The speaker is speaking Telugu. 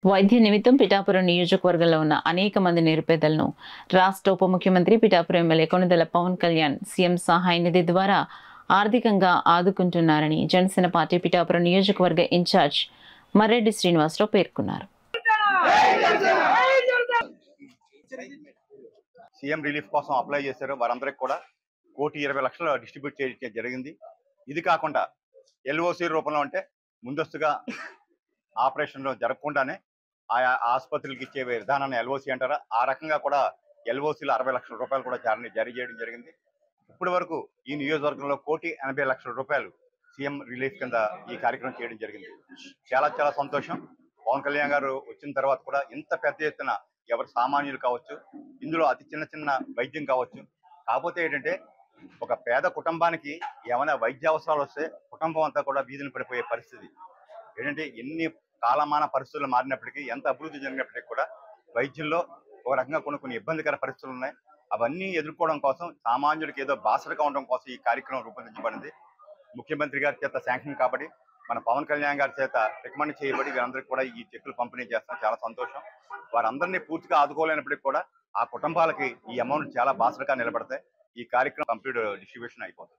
వైద్య నిమిత్తం పిఠాపురం నియోజకవర్గంలో ఉన్న అనేక మంది నిరుపేదలను రాష్ట్ర ఉప ముఖ్యమంత్రి పిఠాపురం ఎమ్మెల్యే కొణిదెల పవన్ కళ్యాణ్ సీఎం సహాయ నిధి ద్వారా ఆర్థికంగా ఆదుకుంటున్నారని జనసేన పార్టీ పిఠాపురం నియోజకవర్గ ఇన్ఛార్జ్ మర్రెడ్డి శ్రీనివాసరావు పేర్కొన్నారు. సీఎం రిలీఫ్ కోసం అప్లై చేశారు. వారందరికీ కూడా 1,20,00,000 డిస్ట్రిబ్యూట్ చేయడం జరిగింది. ఇది కాకుండా ఎల్ఓసి రూపంలో అంటే ముందస్తుగా ఆపరేషన్లు జరగకుండానే ఆయా ఆసుపత్రులకు ఇచ్చే విధానాన్ని ఎల్ఓసి అంటారా, ఆ రకంగా కూడా ఎల్ఓసిలో 60 లక్షల రూపాయలు కూడా జారీ చేయడం జరిగింది. ఇప్పటి వరకు ఈ నియోజకవర్గంలో 1,80,00,000 రూపాయలు సీఎం రిలీఫ్ కింద ఈ కార్యక్రమం చేయడం జరిగింది. చాలా చాలా సంతోషం. పవన్ కళ్యాణ్ గారు వచ్చిన తర్వాత కూడా ఇంత పెద్ద ఎత్తున ఎవరు సామాన్యులు కావచ్చు, ఇందులో అతి చిన్న చిన్న వైద్యం కావచ్చు. కాకపోతే ఏంటంటే ఒక పేద కుటుంబానికి ఏమైనా వైద్య అవసరాలు వస్తే కుటుంబం అంతా కూడా వీధిని పడిపోయే పరిస్థితి. ఏంటంటే ఎన్ని కాలమాన పరిస్థితులు మారినప్పటికీ, ఎంత అభివృద్ధి జరిగినప్పటికీ కూడా వైద్యంలో ఒక రకంగా కొన్ని ఇబ్బందికర పరిస్థితులు ఉన్నాయి. అవన్నీ ఎదుర్కోవడం కోసం సామాన్యుడికి ఏదో బాసటగా ఉండడం కోసం ఈ కార్యక్రమం రూపొందించబడింది. ముఖ్యమంత్రి గారి చేత శాంక్షన్ కాబట్టి, మన పవన్ కళ్యాణ్ గారి చేత రికమెండ్ చేయబడి వీరందరికీ కూడా ఈ చెక్కులు పంపిణీ చేస్తాం. చాలా సంతోషం. వారందరినీ పూర్తిగా ఆదుకోలేనప్పటికీ కూడా ఆ కుటుంబాలకి ఈ అమౌంట్ చాలా బాసటగా నిలబడతాయి. ఈ కార్యక్రమం కంప్లీట్ డిస్ట్రిబ్యూషన్ అయిపోతుంది.